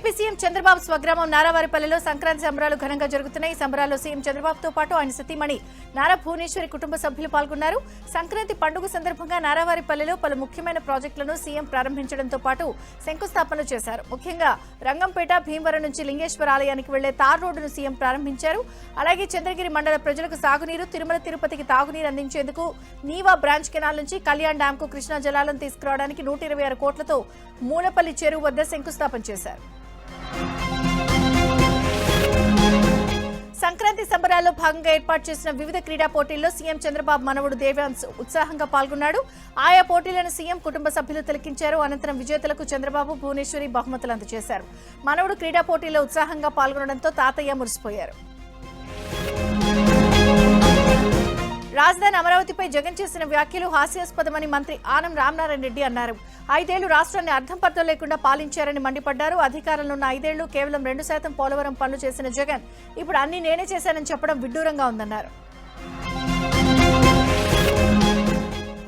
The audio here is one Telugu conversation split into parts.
ఏపీ సీఎం చంద్రబాబు స్వగ్రామం నారావారిపల్లెలో సంక్రాంతి సంబరాలు ఘనంగా జరుగుతున్నాయి. ఈ సంబరాల్లో సీఎం చంద్రబాబుతో పాటు ఆయన సతీమణి నారా భువనేశ్వరి కుటుంబ సభ్యులు పాల్గొన్నారు. సంక్రాంతి పండుగ సందర్భంగా నారావారిపల్లెలో పలు ముఖ్యమైన ప్రాజెక్టులను సీఎం ప్రారంభించడంతో పాటు శంకుస్థాపనలు చేశారు. ముఖ్యంగా రంగంపేట, భీమవరం నుంచి లింగేశ్వర ఆలయానికి వెళ్లే తార్ రోడ్డును సీఎం ప్రారంభించారు. అలాగే చంద్రగిరి మండల ప్రజలకు సాగునీరు, తిరుమల తిరుపతికి తాగునీరు అందించేందుకు నీవా బ్రాంచ్ కెనాల్ నుంచి కళ్యాణ్ డ్యాంకు కృష్ణా జలాలను తీసుకురావడానికి 126 కోట్లతో మూలపల్లి చెరువు వద్ద శంకుస్థాపన చేశారు. సంక్రాంతి సంబరాల్లో భాగంగా ఏర్పాటు చేసిన వివిధ క్రీడా పోటీల్లో సీఎం చంద్రబాబు మనవడు దేవాంశ్ ఉత్సాహంగా పాల్గొన్నాడు. ఆయా పోటీలను సీఎం కుటుంబ సభ్యులు తిలకించారు. అనంతరం విజేతలకు చంద్రబాబు, భువనేశ్వరి బహుమతులు అందజేశారు. మనవడు క్రీడా పోటీల్లో ఉత్సాహంగా పాల్గొనడంతో తాతయ్య మురిసిపోయారు. రాజధాని అమరావతిపై జగన్ చేసిన వ్యాఖ్యలు హాస్యాస్పదమని మంత్రి ఆనం రామనారాయణ రెడ్డి అన్నారు. 5 ఏళ్లు రాష్ట్రాన్ని అర్థం పర్థం లేకుండా పాలించారని మండిపడ్డారు. అధికారంలో ఉన్న 5 ఏళ్లు కేవలం 2% పోలవరం పనులు చేసిన జగన్ ఇప్పుడు అన్ని నేనే చేశానని చెప్పడం విడ్డూరంగా ఉందన్నారు.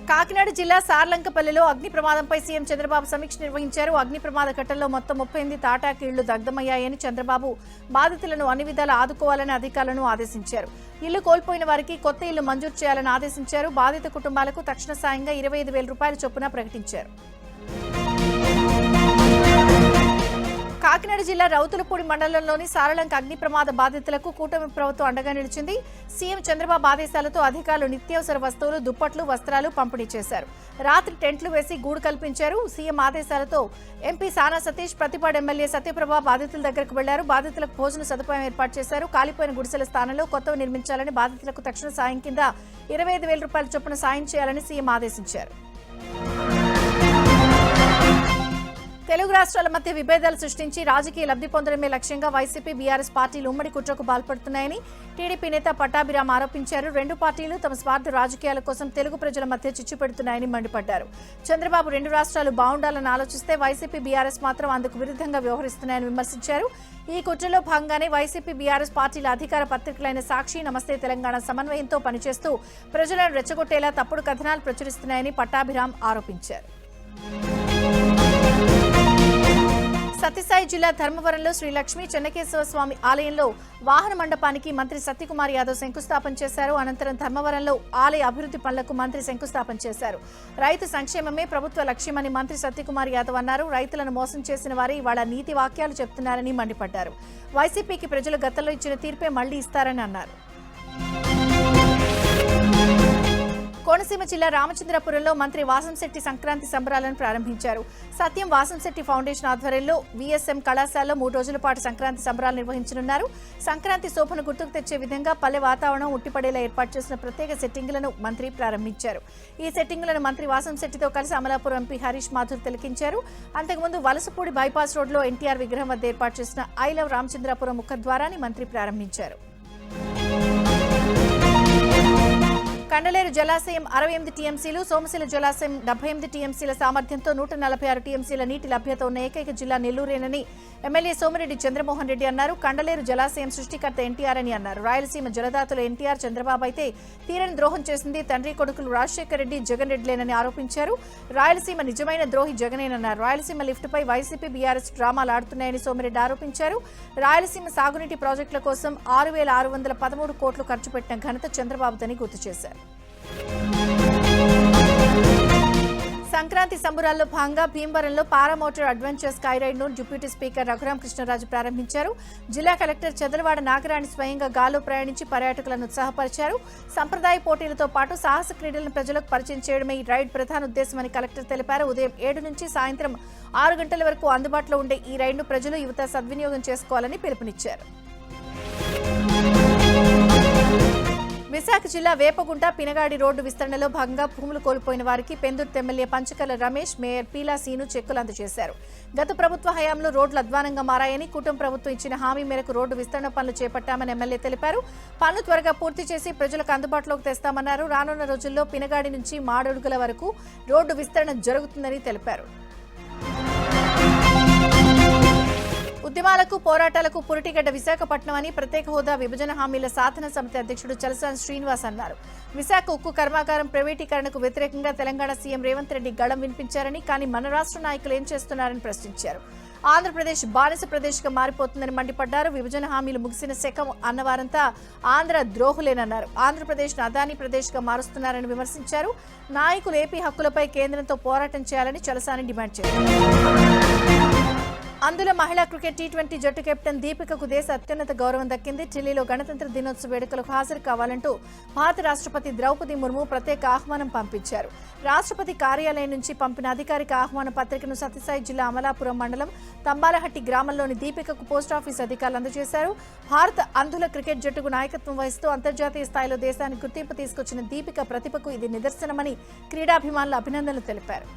కాకినాడ జిల్లా సార్లంకపల్లిలో అగ్ని ప్రమాదంపై సీఎం చంద్రబాబు సమీక్ష నిర్వహించారు. అగ్ని ప్రమాద ఘటనలో మొత్తం 38 తాటాకి ఇళ్లు దగ్ధమయ్యాయని చంద్రబాబు బాధితులను అన్ని విధాలా ఆదుకోవాలని అధికారులను ఆదేశించారు. ఇల్లు కోల్పోయిన వారికి కొత్త ఇల్లు మంజూరు చేయాలని ఆదేశించారు. బాధిత కుటుంబాలకు తక్షణ సాయంగా 25,000 రూపాయల చొప్పున ప్రకటించారు. కాకినాడ జిల్లా రౌతులపూడి మండలంలోని సారలంక అగ్ని ప్రమాద బాధితులకు కూటమి ప్రభుత్వం అండగా నిలిచింది. సీఎం చంద్రబాబు ఆదేశాలతో అధికారులు నిత్యావసర వస్తువులు, దుప్పట్లు, వస్త్రాలు పంపిణీ చేశారు. రాత్రి టెంట్లు వేసి గూడు కల్పించారు. సీఎం ఆదేశాలతో ఎంపీ సానా సతీష్, ప్రతిపాడు ఎమ్మెల్యే సత్యప్రభ బాధితుల దగ్గరకు వెళ్లారు. బాధితులకు భోజన సదుపాయం ఏర్పాటు చేశారు. కాలిపోయిన గుడిసెల స్థానంలో కొత్తవి నిర్మించాలని, బాధితులకు తక్షణ సాయం కింద 25,000 రూపాయల చొప్పున సాయం చేయాలని సీఎం ఆదేశించారు. తెలుగు రాష్ట్రాల మధ్య విభేదాలు సృష్టించి రాజకీయ లబ్ధి పొందడమే లక్ష్యంగా వైసీపీ, బీఆర్ఎస్ పార్టీలు ఉమ్మడి కుట్రకు పాల్పడుతున్నాయని టీడీపీ నేత పట్టాభిరామ్ ఆరోపించారు. 2 పార్టీలు తమ స్వార్థ రాజకీయాల కోసం తెలుగు ప్రజల మధ్య చిచ్చు పెడుతున్నాయని మండిపడ్డారు. చంద్రబాబు 2 రాష్ట్రాలు బాగుండాలని ఆలోచిస్తే వైసీపీ, బీఆర్ఎస్ మాత్రం అందుకు విరుద్ధంగా వ్యవహరిస్తున్నాయని విమర్శించారు. ఈ కుట్రలో భాగంగానే వైసీపీ, బీఆర్ఎస్ పార్టీల అధికార పత్రికలైన సాక్షి, నమస్తే తెలంగాణ సమన్వయంతో పనిచేస్తూ ప్రజలను రెచ్చగొట్టేలా తప్పుడు కథనాలు ప్రచురిస్తున్నాయని పట్టాభిరామ్ ఆరోపించారు. సత్యసాయి జిల్లా ధర్మవరంలో శ్రీ లక్ష్మీ చెన్నకేశవ స్వామి ఆలయంలో వాహన మండపానికి మంత్రి సత్యకుమార్ యాదవ్ శంకుస్థాపన చేశారు. అనంతరం ధర్మవరంలో ఆలయ అభివృద్ధి పనులకు మంత్రి శంకుస్థాపన చేశారు. రైతు సంక్షేమమే ప్రభుత్వ లక్ష్యమని మంత్రి సత్యకుమార్ యాదవ్ అన్నారు. రైతులను మోసం చేసిన వారే ఇవాళ నీతి వాక్యాలు చెప్తున్నారని మండిపడ్డారు. వైసీపీకి ప్రజలు గతంలో ఇచ్చిన తీర్పే మళ్లీ ఇస్తారని అన్నారు. కోనసీమ జిల్లా రామచంద్రపురంలో మంత్రి వాసంశెట్టి సంక్రాంతి సంబరాలను ప్రారంభించారు. సత్యం వాసంశెట్టి ఫౌండేషన్ ఆధ్వర్యంలో వీఎస్ఎం కళాశాలలో 3 రోజుల పాటు సంక్రాంతి సంబరాలు నిర్వహించనున్నారు. సంక్రాంతి శోభను గుర్తుకు తెచ్చే విధంగా పల్లె వాతావరణం ఉట్టిపడేలా ఏర్పాటు చేసిన ప్రత్యేక సెట్టింగులను మంత్రి ప్రారంభించారు. ఈ సెట్టింగులను మంత్రి వాసంశెట్టితో కలిసి అమలాపురం ఎంపీ హరీష్ మాథూర్ తిలకించారు. అంతకుముందు వలసపూడి బైపాస్ రోడ్లో ఎన్టీఆర్ విగ్రహం వద్ద ఏర్పాటు చేసిన ఐ లవ్ రామచంద్రపురం ముఖద్వారాన్ని మంత్రి ప్రారంభించారు. కండలేరు జలాశయం 68 టీఎంసీలు, సోమశిల జలాశయం 78 టీఎంసీల సామర్థ్యంతో 146 టీఎంసీల నీటి లభ్యత ఉన్న ఏకైక జిల్లా నెల్లూరేనని ఎమ్మెల్యే సోమిరెడ్డి చంద్రమోహన్ రెడ్డి అన్నారు. కండలేరు జలాశయం సృష్టికర్త ఎన్టీఆర్ అని అన్నారు. రాయలసీమ జలదాతలు ఎన్టీఆర్, చంద్రబాబు అయితే తీరని ద్రోహం చేసింది తండ్రి కొడుకులు రాజశేఖర రెడ్డి, జగన్ రెడ్డిలేనని ఆరోపించారు. రాయలసీమ నిజమైన ద్రోహి జగనేనన్నారు. రాయలసీమ లిఫ్టుపై వైసీపీ, బీఆర్ఎస్ డ్రామాలు ఆడుతున్నాయని సోమిరెడ్డి ఆరోపించారు. రాయలసీమ సాగునీటి ప్రాజెక్టుల కోసం 6,613 కోట్లు ఖర్చు పెట్టిన ఘనత చంద్రబాబుదని గుర్తు చేశారు. సంక్రాంతి సంబరాల్లో భాగంగా భీమవరంలో పారామోటార్ అడ్వెంచర్ స్కై రైడ్ ను డిప్యూటీ స్పీకర్ రఘురామ కృష్ణరాజు ప్రారంభించారు. జిల్లా కలెక్టర్ చదలవాడ నాగరాణి స్వయంగా గాల్లో ప్రయాణించి పర్యాటకులను ఉత్సాహపరిచారు. సంప్రదాయ పోటీలతో పాటు సాహస క్రీడలను ప్రజలకు పరిచయం చేయడమే ఈ రైడ్ ప్రధాన ఉద్దేశమని కలెక్టర్ తెలిపారు. ఉదయం 7 నుంచి సాయంత్రం 6 గంటల వరకు అందుబాటులో ఉండే ఈ రైడ్ను ప్రజలు, యువత సద్వినియోగం చేసుకోవాలని పిలుపునిచ్చారు. విశాఖ జిల్లా వేపగుంట పినగాడి రోడ్డు విస్తరణలో భాగంగా భూములు కోల్పోయిన వారికి పెందుర్తి ఎమ్మెల్యే పంచకర్ల రమేష్, మేయర్ పీలా సీను చెక్కులు అందజేశారు. గత ప్రభుత్వ హయాంలో రోడ్లు అధ్వానంగా మారాయని, కూటమి ప్రభుత్వం ఇచ్చిన హామీ మేరకు రోడ్డు విస్తరణ పనులు చేపట్టామని ఎమ్మెల్యే తెలిపారు. పనులు త్వరగా పూర్తి చేసి ప్రజలకు అందుబాటులోకి తెస్తామన్నారు. రానున్న రోజుల్లో పినగాడి నుంచి మాడడుగుల వరకు రోడ్డు విస్తరణ జరుగుతుందని తెలిపారు. ఉద్యమాలకు, పోరాటాలకు పురిటిగడ్డ విశాఖపట్నం అని ప్రత్యేక హోదా, విభజన హామీల సాధన సమితి అధ్యక్షుడు చలసాని శ్రీనివాస్ అన్నారు. విశాఖ ఉక్కు కర్మాగారం ప్రైవేటీకరణకు వ్యతిరేకంగా తెలంగాణ సీఎం రేవంత్ రెడ్డి గళం వినిపించారని, కానీ మన రాష్ట్ర నాయకులు ఏం చేస్తున్నారని ప్రశ్నించారు. ఆంధ్రప్రదేశ్ బానిస ప్రదేశ్గా మారిపోతుందని మండిపడ్డారు. విభజన హామీలు ముగిసిన శకం అన్నవారంతా ఆంధ్ర ద్రోహులేనన్నారు. ఆంధ్రప్రదేశ్ను అదానీ ప్రదేశ్గా మారుస్తున్నారని విమర్శించారు. నాయకులు ఏపీ హక్కులపై కేంద్రంతో పోరాటం చేయాలని చలసాని డిమాండ్ చేశారు. అందులో మహిళా క్రికెట్ టీ20 జట్టు కెప్టెన్ దీపికకు దేశ అత్యున్నత గౌరవం దక్కింది. ఢిల్లీలో గణతంత్ర దినోత్సవ వేడుకలకు హాజరు కావాలంటూ భారత రాష్ట్రపతి ద్రౌపది ముర్ము ప్రత్యేక ఆహ్వానం పంపించారు. రాష్ట్రపతి కార్యాలయం నుంచి పంపిన అధికారిక ఆహ్వాన పత్రికను సత్యసాయి జిల్లా అమలాపురం మండలం తంబాలహట్టి గ్రామంలోని దీపికకు పోస్టాఫీస్ అధికారులు అందజేశారు. భారత అంధుల క్రికెట్ జట్టుకు నాయకత్వం వహిస్తూ అంతర్జాతీయ స్థాయిలో దేశానికి గుర్తింపు తీసుకొచ్చిన దీపిక ప్రతిభకు ఇది నిదర్శనమని క్రీడాభిమానులు అభినందనలు తెలిపారు.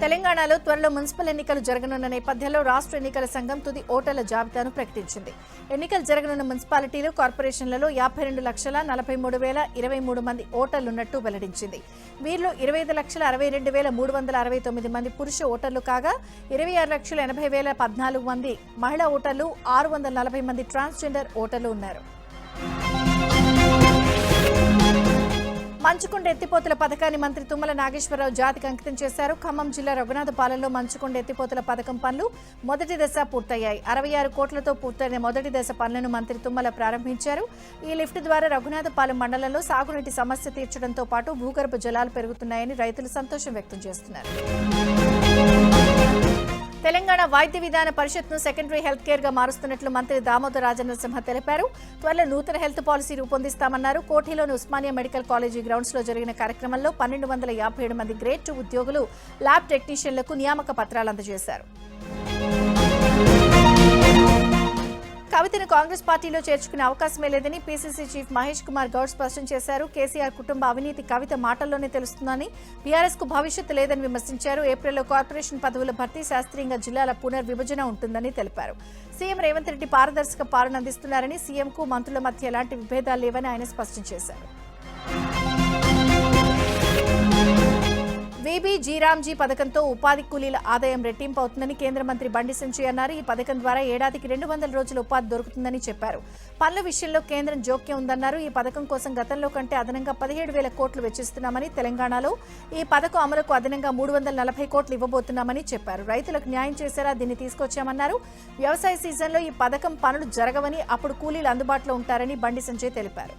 తెలంగాణలో త్వరలో మున్సిపల్ ఎన్నికలు జరగనున్న నేపథ్యంలో రాష్ట్ర ఎన్నికల సంఘం తుది ఓటర్ల జాబితాను ప్రకటించింది. ఎన్నికలు జరగనున్న మున్సిపాలిటీలు, కార్పొరేషన్లలో 52,43,023 మంది ఓటర్లున్నట్టు వెల్లడించింది. వీరిలో 25,62,369 మంది పురుష ఓటర్లు కాగా 26,80,014 మంది మహిళా ఓటర్లు, 640 మంది ట్రాన్స్జెండర్ ఓటర్లు ఉన్నారు. మంచుకొండ ఎత్తిపోతల పథకాన్ని మంత్రి తుమ్మల నాగేశ్వరరావు జాతికి అంకితం చేశారు. ఖమ్మం జిల్లా రఘునాథపాలెంలో మంచుకొండ ఎత్తిపోతల పథకం పనులు మొదటి దశ పూర్తయ్యాయి. 66 కోట్లతో పూర్తయిన మొదటి దశ పనులను మంత్రి తుమ్మల ప్రారంభించారు. ఈ లిఫ్ట్ ద్వారా రఘునాథపాలెం మండలంలో సాగునీటి సమస్య తీర్చడంతో పాటు భూగర్భ జలాలు పెరుగుతున్నాయని రైతులు సంతోషం వ్యక్తం చేస్తున్నారు. తెలంగాణ వైద్య విధాన పరిషత్ను సెకండరీ హెల్త్ కేర్ గా మారుస్తున్నట్లు మంత్రి దామోదర్ రాజనరసింహ తెలిపారు. త్వరలో నూతన హెల్త్ పాలసీ రూపొందిస్తామన్నారు. కోఠీలోని ఉస్మానియా మెడికల్ కాలేజీ గ్రౌండ్స్ లో జరిగిన కార్యక్రమంలో 1257 మంది గ్రేడ్ 2 ఉద్యోగులు ల్యాబ్ టెక్నీషియన్లకు నియామక పత్రాలు అందజేశారు. కవితను కాంగ్రెస్ పార్టీలో చేర్చుకునే అవకాశమే లేదని పీసీసీ చీఫ్ మహేష్ కుమార్ గౌడ్ స్పష్టం చేశారు. కేసీఆర్ కుటుంబ అవినీతి కవిత మాటల్లోనే తెలుస్తుందని, బీఆర్ఎస్ కు భవిష్యత్తు లేదని విమర్శించారు. ఏప్రిల్లో కార్పొరేషన్ పదవుల భర్తీ, శాస్త్రీయంగా జిల్లాల పునర్విభజన ఉంటుందని తెలిపారు. సీఎం రేవంత్ రెడ్డి పారదర్శక పాలన అందిస్తున్నారని, సీఎంకు మంత్రుల మధ్య ఎలాంటి విభేదాలు లేవని ఆయన స్పష్టం చేశారు. వీబీ జీరాంజీ పథకంతో ఉపాధి కూలీల ఆదాయం రెట్టింపు అవుతుందని కేంద్ర మంత్రి బండి సంజయ్ అన్నారు. ఈ పథకం ద్వారా ఏడాదికి 200 రోజుల ఉపాధి దొరుకుతుందని చెప్పారు. పనుల విషయంలో కేంద్రం జోక్యం ఉందన్నారు. ఈ పథకం కోసం గతంలో కంటే అదనంగా 17,000 కోట్లు వెచ్చిస్తున్నామని, తెలంగాణలో ఈ పథకం అమలుకు అదనంగా 340 కోట్లు ఇవ్వబోతున్నామని చెప్పారు. రైతులకు న్యాయం చేసేలా దీన్ని తీసుకొచ్చామన్నారు. వ్యవసాయ సీజన్లో ఈ పథకం పనులు జరగవని, అప్పుడు కూలీలు అందుబాటులో ఉంటారని బండి సంజయ్ తెలిపారు.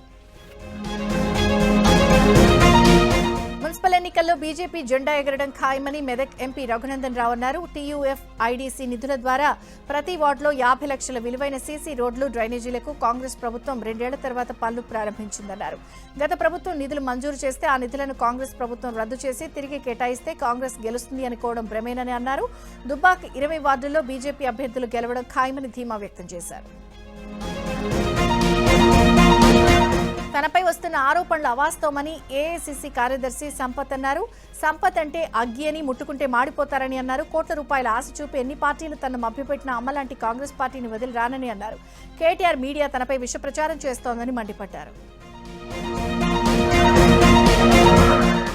మున్సిపల్ ఎన్నికల్లో బీజేపీ జెండా ఎగరడం ఖాయమని మెదక్ ఎంపీ రఘునందన్ రావు అన్నారు. టీయూఎఫ్ ఐడీసీ నిధుల ద్వారా ప్రతి వార్డులో 50 లక్షల విలువైన సీసీ రోడ్లు, డ్రైనేజీలకు కాంగ్రెస్ ప్రభుత్వం 2 ఏళ్ల తర్వాత పనులు ప్రారంభించిందన్నారు. గత ప్రభుత్వం నిధులు మంజూరు చేస్తే ఆ నిధులను కాంగ్రెస్ ప్రభుత్వం రద్దు చేసి తిరిగి కేటాయిస్తే కాంగ్రెస్ గెలుస్తుంది అనుకోవడం భ్రమేనని అన్నారు. దుబ్బాక్ 20 వార్డుల్లో బీజేపీ అభ్యర్థులు గెలవడం ఖాయమని ధీమా వ్యక్తం చేశారు. తనపై వస్తున్న ఆరోపణలు అవాస్తవమని ఏఐసీసీ కార్యదర్శి సంపత్ అన్నారు. సంపత్ అంటే అగ్గి అని, ముట్టుకుంటే మాడిపోతారని అన్నారు. కోట్ల రూపాయల ఆశ చూపి ఎన్ని పార్టీలు తనను మభ్యపెట్టిన అమ్మలాంటి కాంగ్రెస్ పార్టీని వదిలి రానని అన్నారు. కేటీఆర్ మీడియా తనపై విష ప్రచారం చేస్తోందని మండిపడ్డారు.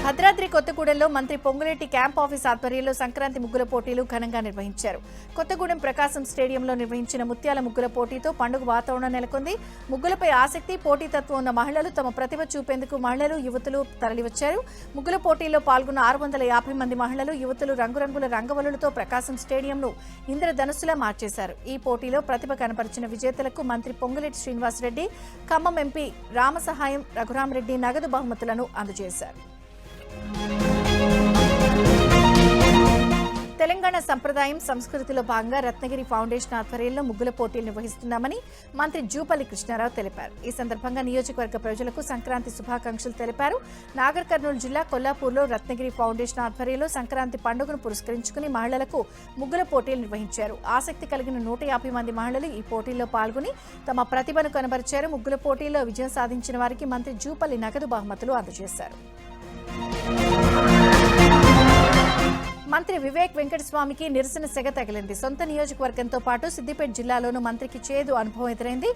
భద్రాద్రి కొత్తగూడెంలో మంత్రి పొంగులేటి క్యాంప్ ఆఫీస్ ఆధ్వర్యంలో సంక్రాంతి ముగ్గుల పోటీలు ఘనంగా నిర్వహించారు. కొత్తగూడెం ప్రకాశం స్టేడియంలో నిర్వహించిన ముత్యాల ముగ్గుల పోటీతో పండుగ వాతావరణం నెలకొంది. ముగ్గులపై ఆసక్తి, పోటీతత్వం ఉన్న మహిళలు తమ ప్రతిభ చూపేందుకు మహిళలు, యువతులు తరలివచ్చారు. ముగ్గుల పోటీల్లో పాల్గొన్న 650 మంది మహిళలు, యువతులు రంగురంగుల రంగవల్లులతో ప్రకాశం స్టేడియంను ఇంద్రధనుస్సులా మార్చేశారు. ఈ పోటీలో ప్రతిభ కనపరిచిన విజేతలకు మంత్రి పొంగులేటి శ్రీనివాసరెడ్డి, ఖమ్మం ఎంపీ రామసహాయం రఘురామరెడ్డి నగదు బహుమతులను అందజేశారు. తెలంగాణ సంప్రదాయం, సంస్కృతిలో భాగంగా రత్నగిరి ఫౌండేషన్ ఆధ్వర్యంలో ముగ్గుల పోటీలు నిర్వహిస్తున్నామని మంత్రి జూపల్లి కృష్ణారావు తెలిపారు. ఈ సందర్భంగా నియోజకవర్గ ప్రజలకు సంక్రాంతి శుభాకాంక్షలు తెలిపారు. నాగర్ కర్నూలు జిల్లా కొల్లాపూర్లో రత్నగిరి ఫౌండేషన్ ఆధ్వర్యంలో సంక్రాంతి పండుగను పురస్కరించుకుని మహిళలకు ముగ్గుల పోటీలు నిర్వహించారు. ఆసక్తి కలిగిన 150 మంది మహిళలు ఈ పోటీల్లో పాల్గొని తమ ప్రతిభను కనబరిచారు. ముగ్గుల పోటీల్లో విజయం సాధించిన వారికి మంత్రి జూపల్లి నగదు బహుమతులు అందజేశారు. మంత్రి వివేక్ వెంకటస్వామికి నిరసన సెగ తగిలింది. సొంత నియోజకవర్గంతో పాటు సిద్దిపేట జిల్లాలోనూ మంత్రికి చేదు అనుభవం ఎదురైంది.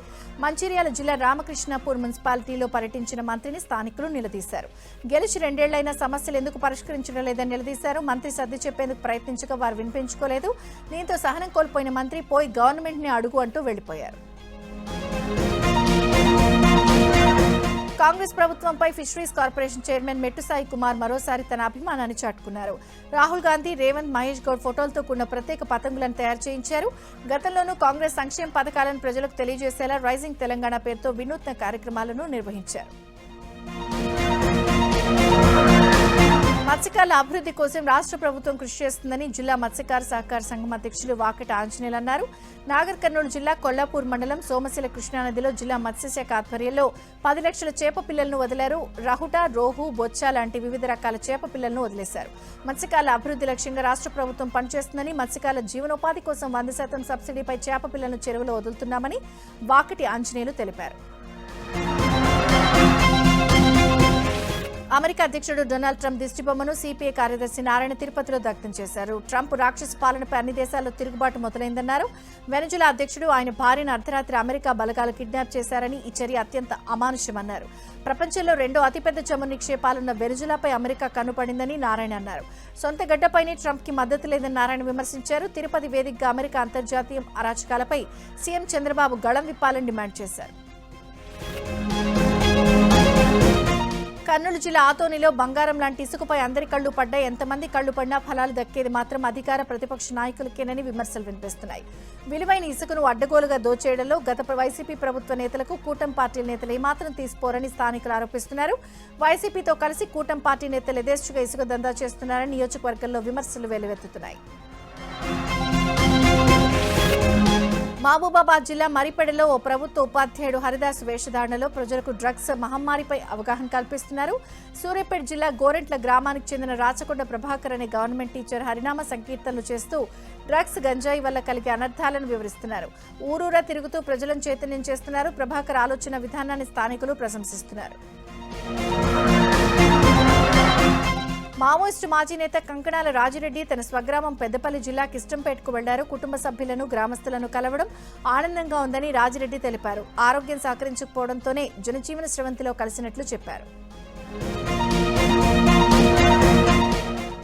మంచిర్యాల జిల్లా రామకృష్ణాపూర్ మున్సిపాలిటీలో పర్యటించిన మంత్రిని స్థానికులు నిలదీశారు. గెలిచి 2 ఏళ్లైనా సమస్యలు ఎందుకు పరిష్కరించడం లేదని నిలదీశారు. మంత్రి సర్ది చెప్పేందుకు ప్రయత్నించగా వారు వినిపించుకోలేదు. దీంతో సహనం కోల్పోయిన మంత్రి పోయి గవర్నమెంట్ ని అడుగు అంటూ వెళ్లిపోయారు. కాంగ్రెస్ ప్రభుత్వంపై ఫిషరీస్ కార్పొరేషన్ చైర్మన్ మెట్టు సాయి కుమార్ మరోసారి తన అభిమానాన్ని చాటుకున్నారు. రాహుల్ గాంధీ, రేవంత్, మహేష్ గౌడ్ ఫోటోలతో కూడిన ప్రత్యేక పతంగులను తయారు చేయించారు. గతంలోనూ కాంగ్రెస్ సంక్షేమ పథకాలను ప్రజలకు తెలియజేసేలా రైజింగ్ తెలంగాణ పేరుతో వినూత్న కార్యక్రమాలను నిర్వహించారు. మత్స్యకారుల అభివృద్ధి కోసం రాష్ట్ర ప్రభుత్వం కృషి చేస్తుందని జిల్లా మత్స్యకార సహకార సంఘం అధ్యక్షులు వాకట ఆంజనేయులు అన్నారు. నాగర్ కర్నూలు జిల్లా కొల్లాపూర్ మండలం సోమశిల కృష్ణానదిలో జిల్లా మత్స్యశాఖ ఆధ్వర్యంలో 10 లక్షల చేప పిల్లలను వదిలారు. రహుట, రోహు, బొచ్చ లాంటి వివిధ రకాల చేప పిల్లలను వదిలేశారు. మత్స్యకారుల అభివృద్ధి లక్ష్యంగా రాష్ట్ర ప్రభుత్వం పనిచేస్తుందని, మత్స్యకారుల జీవనోపాధి కోసం 100% సబ్సిడీపై చేప పిల్లలను చెరువులో వదులుతున్నామని వాకటి ఆంజనేయులు తెలిపారు. అమెరికా అధ్యక్షుడు డొనాల్డ్ ట్రంప్ దిష్టిబొమ్మను సిపిఐ కార్యదర్శి నారాయణ తిరుపతిలో దగ్ధం చేశారు. ట్రంప్ రాక్షస పాలనపై అన్ని దేశాల్లో తిరుగుబాటు మొదలైందన్నారు. వెనజులా అధ్యక్షుడు ఆయన భార్యను అర్ధరాత్రి అమెరికా బలగాలు కిడ్నాప్ చేశారని, ఈ చర్య అత్యంత అమానుష్యమన్నారు. ప్రపంచంలో రెండో అతిపెద్ద చమురు నిక్షేపాలున్న వెనజులాపై అమెరికా కన్నుపడిందని నారాయణ అన్నారు. సొంత గడ్డపైనే ట్రంప్ కి మద్దతు లేదని నారాయణ విమర్శించారు. తిరుపతి వేదికగా అమెరికా అంతర్జాతీయ అరాచకాలపై సీఎం చంద్రబాబు గళం విప్పాలని డిమాండ్ చేశారు. కర్నూలు జిల్లా ఆతోనిలో బంగారం లాంటి ఇసుకపై అందరి కళ్లు పడ్డాయి. ఎంతమంది కళ్లు పడినా ఫలాలు దక్కేది మాత్రం అధికార ప్రతిపక్ష నాయకులకేనని విమర్శలు వినిపిస్తున్నాయి. విలువైన ఇసుకను అడ్డగోలుగా దోచేయడంలో గత వైసీపీ ప్రభుత్వ నేతలకు కూటమి పార్టీల నేతలు ఏమాత్రం తీసిపోరని స్థానికులు ఆరోపిస్తున్నారు. వైసీపీతో కలిసి కూటమి పార్టీ నేతలు యథేచ్ఛగా ఇసుక దందా చేస్తున్నారని నియోజకవర్గంలో విమర్శలు వెల్లువెత్తుతున్నాయి. మహబూబాబాద్ జిల్లా మరిపెడలో ఓ ప్రభుత్వ ఉపాధ్యాయుడు హరిదాస్ వేషధారణలో ప్రజలకు డ్రగ్స్ మహమ్మారిపై అవగాహన కల్పిస్తున్నారు. సూర్యాపేట జిల్లా గోరెంట్ల గ్రామానికి చెందిన రాచకొండ ప్రభాకర్ అనే గవర్నమెంట్ టీచర్ హరినామ సంకీర్తనలు చేస్తూ డ్రగ్స్, గంజాయి వల్ల కలిగే అనర్థాలను వివరిస్తున్నారు. ఊరూరా తిరుగుతూ ప్రజలను చైతన్యం చేస్తున్నారు. ప్రభాకర్ ఆలోచన విధానాన్ని స్థానికులు ప్రశంసిస్తున్నారు. మావోయిస్టు మాజీ నేత కంకణాల రాజిరెడ్డి తన స్వగ్రామం పెద్దపల్లి జిల్లా కిష్టంపేటకు వెళ్లారు. కుటుంబ సభ్యులను, గ్రామస్తులను కలవడం ఆనందంగా ఉందని రాజిరెడ్డి తెలిపారు. ఆరోగ్యం సహకరించకపోవడంతోనే జనజీవన స్రవంతిలో కలిసినట్లు చెప్పారు.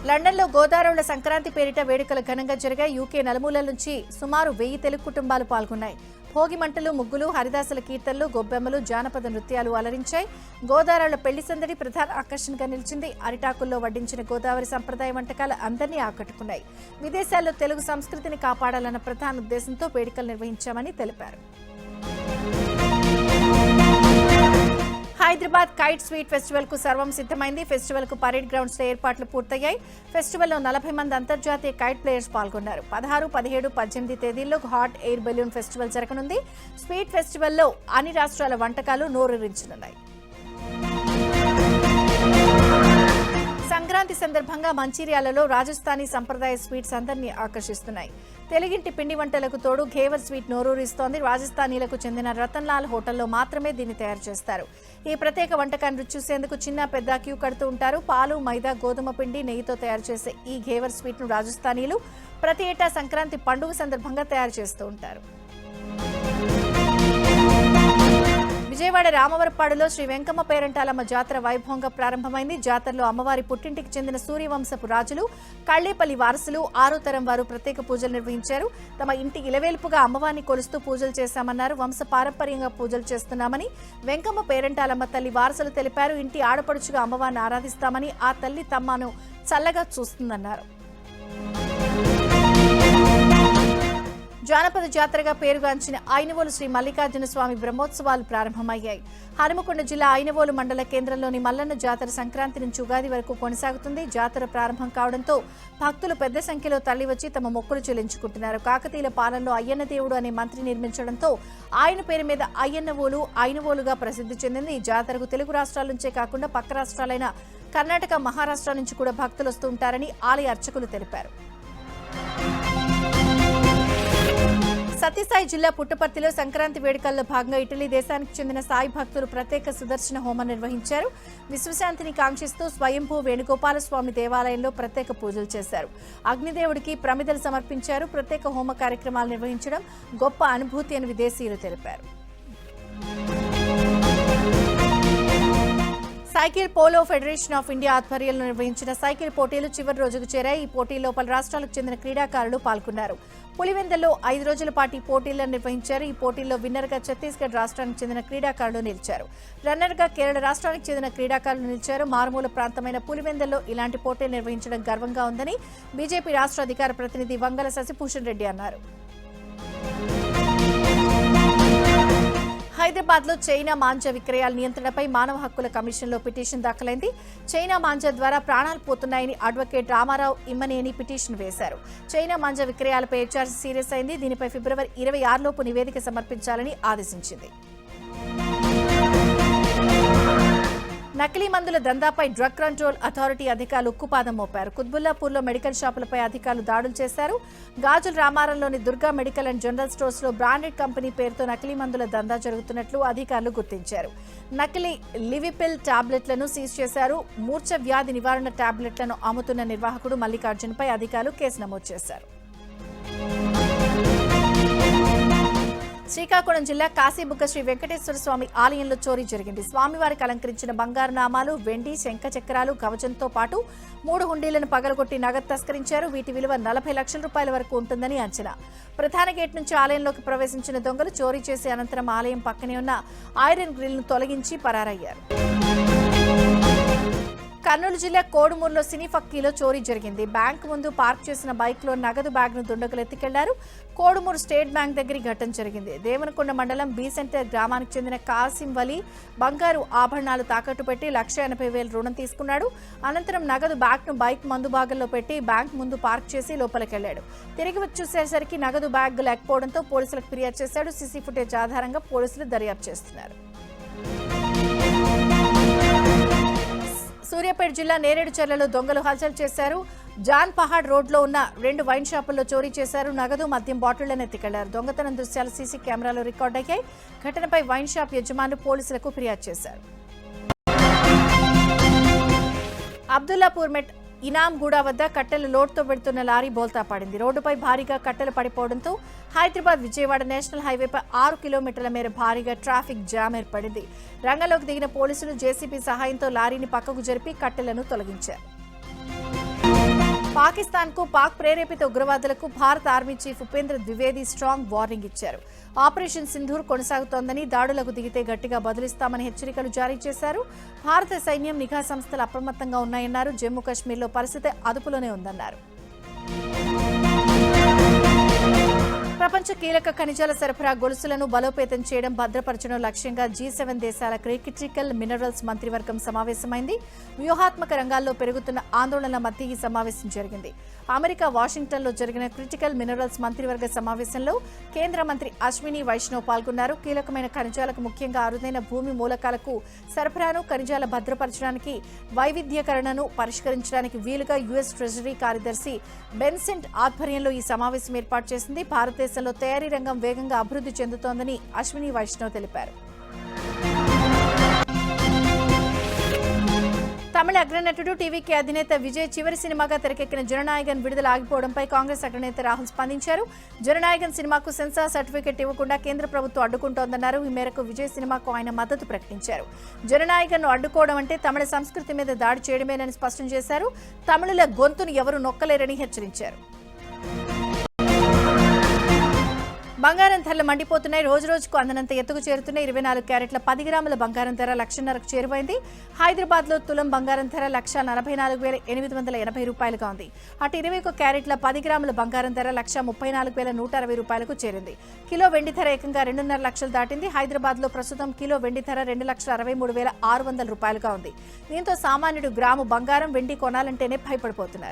లండన్లో గోదావరిలో సంక్రాంతి పేరిట వేడుకలు ఘనంగా జరిగాయి. యూకే నలుమూలల నుంచి సుమారు 1000 తెలుగు కుటుంబాలు పాల్గొన్నాయి. భోగి మంటలు, ముగ్గులు, హరిదాసుల కీర్తనలు, గొబ్బెమ్మలు, జానపద నృత్యాలు అలరించాయి. గోదావరిలో పెళ్లి సందడి ప్రధాన ఆకర్షణగా నిలిచింది. అరిటాకుల్లో వడ్డించిన గోదావరి సంప్రదాయ వంటకాలు అందరినీ ఆకట్టుకున్నాయి. విదేశాల్లో తెలుగు సంస్కృతిని కాపాడాలన్న ప్రధాన ఉద్దేశంతో వేడుకలు నిర్వహించామని తెలిపారు. హైదరాబాద్ కైట్ స్వీట్ ఫెస్టివల్ కు సర్వం సిద్ధమైంది. ఫెస్టివల్ కు పరేడ్ గ్రౌండ్స్ లో ఏర్పాట్లు పూర్తయ్యాయి. ఫెస్టివల్ లో 40 మంది అంతర్జాతీయ కైట్ ప్లేయర్స్ పాల్గొన్నారు. 16, 17, 18 తేదీల్లో హాట్ ఎయిర్ బెలూన్ ఫెస్టివల్ జరగనుంది. స్వీట్ ఫెస్టివల్ లో అన్ని రాష్ట్రాల వంటకాలు నోరూరించనున్నాయి. సంక్రాంతి సందర్భంగా మంచిర్యాలలో రాజస్థానీ సంప్రదాయ స్వీట్స్ అందరినీ ఆకర్షిస్తున్నాయి. తెలుగింటి పిండి వంటలకు తోడు ఘేవర్ స్వీట్ నోరూరిస్తోంది. రాజస్థానీలకు చెందిన రతన్లాల్ హోటల్లో మాత్రమే దీన్ని తయారు చేస్తారు. ఈ ప్రత్యేక వంటకాన్ని రుచి చూసేందుకు చిన్న పెద్ద క్యూ కడుతూ ఉంటారు. పాలు, మైదా, గోధుమ పిండి, నెయ్యితో తయారు చేసే ఈ ఘేవర్ స్వీట్ ను రాజస్థానీలు ప్రతి ఏటా సంక్రాంతి పండుగ సందర్భంగా తయారు చేస్తూ ఉంటారు. విజయవాడ రామవరపాడులో శ్రీ వెంకమ్మ పేరంటాలమ్మ జాతర వైభవంగా ప్రారంభమైంది. జాతరలో అమ్మవారి పుట్టింటికి చెందిన సూర్యవంశపు రాజులు, కళ్లేపల్లి వారసులు, 6వ తరం వారు ప్రత్యేక పూజలు నిర్వహించారు. తమ ఇంటి ఇలవేల్పుగా అమ్మవారిని కొలుస్తూ పూజలు చేశామన్నారు. వంశ పారంపర్యంగా పూజలు చేస్తున్నామని వెంకమ్మ పేరంటాలమ్మ తల్లి వారసులు తెలిపారు. ఇంటి ఆడపడుచుగా అమ్మవారిని ఆరాధిస్తామని, ఆ తల్లి తమ్మను చల్లగా చూస్తుందన్నారు. జానపద జాతరగా పేరుగాంచిన ఐనవోలు శ్రీ మల్లికార్జున స్వామి బ్రహ్మోత్సవాలు ప్రారంభమయ్యాయి. హనుమకొండ జిల్లా ఐనవోలు మండల కేంద్రంలోని మల్లన్న జాతర సంక్రాంతి నుంచి ఉగాది వరకు కొనసాగుతుంది. జాతర ప్రారంభం కావడంతో భక్తులు పెద్ద సంఖ్యలో తరలివచ్చి తమ మొక్కులు చెల్లించుకుంటున్నారు. కాకతీయుల పాలనలో అయ్యన్న దేవుడు అనే మంత్రి నిర్మించడంతో ఆయన పేరు మీద అయ్యన్నవోలు, ఐనవోలుగా ప్రసిద్ధి చెందింది. ఈ జాతరకు తెలుగు రాష్ట్రాల నుంచే కాకుండా పక్క రాష్ట్రాలైన కర్ణాటక, మహారాష్ట్ర నుంచి కూడా భక్తులు వస్తూ ఉంటారని ఆలయ అర్చకులు తెలిపారు. సత్యసాయి జిల్లా పుట్టపర్తిలో సంక్రాంతి వేడుకల్లో భాగంగా ఇటలీ దేశానికి చెందిన సాయి భక్తులు ప్రత్యేక సుదర్శన హోమం నిర్వహించారు. విశ్వశాంతిని కాంక్షిస్తూ స్వయంభూ వేణుగోపాల స్వామి దేవాలయంలో ప్రత్యేక పూజలు చేశారు. అగ్నిదేవుడికి ప్రమిదలు సమర్పించారు. ప్రత్యేక హోమ కార్యక్రమాలు నిర్వహించడం గొప్ప అనుభూతి అని విదేశీయులు తెలిపారు. Cycle polo federation of India ఆధ్వర్యంలో నిర్వహించిన సైకిల్ పోటీలు చివరి రోజుకు చేరాయి. ఈ పోటీల్లో పలు రాష్ట్రాలకు చెందిన క్రీడాకారులు పాల్గొన్నారు. పులివెందుల్లో 5 రోజుల పాటు ఈ పోటీలను నిర్వహించారు. ఈ పోటీల్లో విన్నర్గా ఛత్తీస్గఢ్ రాష్ట్రానికి చెందిన క్రీడాకారులు నిలిచారు. రన్నర్గా కేరళ రాష్ట్రానికి చెందిన క్రీడాకారులు నిలిచారు. మారుమూల ప్రాంతమైన పులివెందుల్లో ఇలాంటి పోటీలు నిర్వహించడం గర్వంగా ఉందని బీజేపీ రాష్ట్ర అధికార ప్రతినిధి వంగల శశిభూషణ్ రెడ్డి అన్నారు. హైదరాబాద్లో చైనా మాంజా విక్రయాల నియంత్రణపై మానవ హక్కుల కమిషన్లో పిటిషన్ దాఖలైంది. చైనా మాంజా ద్వారా ప్రాణాలు పోతున్నాయని అడ్వకేట్ రామారావు ఇమ్మనేని పిటిషన్ వేశారు. చైనా మాంజా విక్రయాలపై హెచ్ఆర్సీ సీరియస్ అయింది. దీనిపై ఫిబ్రవరి 26 లోపు నివేదిక సమర్పించాలని ఆదేశించింది. నకిలీ మందుల దందాపై డ్రగ్ కంట్రోల్ అథారిటీ అధికారులు ఉక్కుపాదం మోపారు. కుత్బుల్లాపూర్లో మెడికల్ షాపులపై అధికారులు దాడులు చేశారు. గాజుల రామారంలోని Durga medical and general stores లో బ్రాండెడ్ కంపెనీ పేరుతో నకిలీ మందుల దందా జరుగుతున్నట్లు అధికారులు గుర్తించారు. నకిలీ లివిపిల్ టాబ్లెట్లను సీజ్ చేశారు. మూర్ఛ వ్యాధి నివారణ టాబ్లెట్లను అమ్ముతున్న నిర్వాహకుడు మల్లికార్జున్పై అధికారులు కేసు నమోదు చేశారు. శ్రీకాకుళం జిల్లా కాశీబుగ్గ శ్రీ వెంకటేశ్వర స్వామి ఆలయంలో చోరీ జరిగింది. స్వామివారికి అలంకరించిన బంగారు నామాలు, వెండి, శంఖ చక్రాలు, కవచంతో పాటు 3 హుండీలను పగలగొట్టి నగదు తస్కరించారు. వీటి విలువ 40 లక్షల రూపాయల వరకు ఉంటుందని అంచనా. ప్రధాన గేట్ నుంచి ఆలయంలోకి ప్రవేశించిన దొంగలు చోరీ చేసి అనంతరం ఆలయం పక్కనే ఉన్న ఐరన్ గ్రిల్ను తొలగించి పరారయ్యారు. కర్నూలు జిల్లా కోడుమూరులో సినీ ఫక్కీలో చోరీ జరిగింది. బ్యాంకు ముందు పార్క్ చేసిన బైక్లో నగదు బ్యాగ్ను దుండగులు ఎత్తుకెళ్లారు. కోడుమూరు స్టేట్ బ్యాంక్ దగ్గర ఘటన జరిగింది. దేవనకొండ మండలం బి సెంటర్ గ్రామానికి చెందిన కాసిం వలి బంగారు ఆభరణాలు తాకట్టు పెట్టి 1,80,000 రుణం తీసుకున్నాడు. అనంతరం నగదు బ్యాగ్ను బైక్ మందు భాగంలో పెట్టి బ్యాంక్ ముందు పార్క్ చేసి లోపలికెళ్లాడు. తిరిగి వచ్చి చూసేసరికి నగదు బ్యాగ్ లేకపోవడంతో పోలీసులకు ఫిర్యాదు చేశాడు. సీసీ ఫుటేజ్ ఆధారంగా పోలీసులు దర్యాప్తు చేస్తున్నారు. సూర్యాపేట జిల్లా నేరేడుచర్లలో దొంగలు హల్చల్ చేశారు. జాన్ పహాడ్ రోడ్లో ఉన్న 2 వైన్ షాపుల్లో చోరీ చేశారు. నగదు, మద్యం బాటిళ్లను ఎత్తుకెళ్లారు. దొంగతనం దృశ్యాలు సీసీ కెమెరాలో రికార్డయ్యాయి. ఘటనపై వైన్ షాప్ యజమానులు పోలీసులకు ఫిర్యాదు చేశారు. అబ్దుల్లాపూర్ మెట్ ఇనాంగూడ వద్ద కట్టెల లోడ్తో వెళ్తున్న లారీ బోల్తా పడింది. రోడ్డుపై భారీగా కట్టెలు పడిపోవడంతో హైదరాబాద్ విజయవాడ నేషనల్ హైవేపై 6 కిలోమీటర్ల మేర భారీగా ట్రాఫిక్ జామ్ ఏర్పడింది. రంగంలోకి దిగిన పోలీసులు జేసీబీ సహాయంతో లారీని పక్కకు జరిపి కట్టెలను తొలగించారు. పాకిస్తాన్కు పాక్ ప్రేరేపిత ఉగ్రవాదులకు భారత army chief Upendra Dwivedi strong warning ఇచ్చారు. ఆపరేషన్ సింధూర్ కొనసాగుతోందని, దాడులకు దిగితే గట్టిగా బదులిస్తామని హెచ్చరికలు జారీ చేశారు. భారత సైన్యం, నిఘా సంస్థలు అప్రమత్తంగా ఉన్నాయన్నారు. జమ్మూ కశ్మీర్లో పరిస్థితి అదుపులోనే ఉందన్నారు. ప్రపంచ కీలక ఖనిజాల సరఫరా గొలుసులను బలోపేతం చేయడం, భద్రపరచడం లక్ష్యంగా G7 దేశాల క్రిటికల్ మినరల్స్ మంత్రివర్గం సమావేశమైంది. వ్యూహాత్మక రంగాల్లో పెరుగుతున్న ఆందోళనల మధ్య ఈ సమావేశం జరిగింది. అమెరికా వాషింగ్టన్లో జరిగిన క్రిటికల్ మినరల్స్ మంత్రివర్గ సమావేశంలో కేంద్ర మంత్రి అశ్విని వైష్ణవ్ పాల్గొన్నారు. కీలకమైన ఖనిజాలకు, ముఖ్యంగా అరుదైన భూమి మూలకాలకు సరఫరాను, ఖనిజాల భద్రపరచడానికి, వైవిధ్యకరణను పరిష్కరించడానికి వీలుగా యుఎస్ ట్రెజరీ కార్యదర్శి బెన్సెంట్ ఆధ్వర్యంలో ఈ సమావేశం ఏర్పాటు చేసింది. భారతదేశంలో తయారీ రంగం వేగంగా అభివృద్ధి చెందుతోందని అశ్విని వైష్ణవ్ తెలిపారు. తమిళ అగ్రనటుడు టీవీకే అధినేత విజయ్ చివరి సినిమాగా తెరకెక్కిన జననాయగన్ విడుదల ఆగిపోవడంపై కాంగ్రెస్ అగ్రనేత రాహుల్ స్పందించారు. జననాయగన్ సినిమాకు సెన్సార్ సర్టిఫికెట్ ఇవ్వకుండా కేంద్ర ప్రభుత్వం అడ్డుకుంటోందన్నారు. ఈ మేరకు విజయ్ సినిమాకు ఆయన మద్దతు ప్రకటించారు. జననాయగన్ను అడ్డుకోవడం అంటే తమిళ సంస్కృతి మీద దాడి చేయడమేనని స్పష్టం చేశారు. తమిళుల గొంతును ఎవరూ నొక్కలేరని హెచ్చరించారు. బంగారం ధరలు మండిపోతున్నాయి. రోజు రోజుకు అందనంత ఎత్తుకు చేరుతున్న 24 క్యారెట్ల 10 గ్రాముల బంగారం ధర 1,50,000కు చేరువైంది. హైదరాబాద్లో తులం బంగారం ధర 1,44,880 రూపాయలుగా ఉంది. అటు 21 క్యారెట్ల 10 గ్రాముల బంగారం ధర 1,34,160 రూపాయలకు చేరింది. కిలో వెండి ధర ఏకంగా 2.5 లక్షలు దాటింది. హైదరాబాద్లో ప్రస్తుతం కిలో వెండి ధర 2,63,600 రూపాయలుగా ఉంది. దీంతో సామాన్యుడు గ్రాము బంగారం, వెండి కొనాలంటేనే భయపడిపోతున్నారు.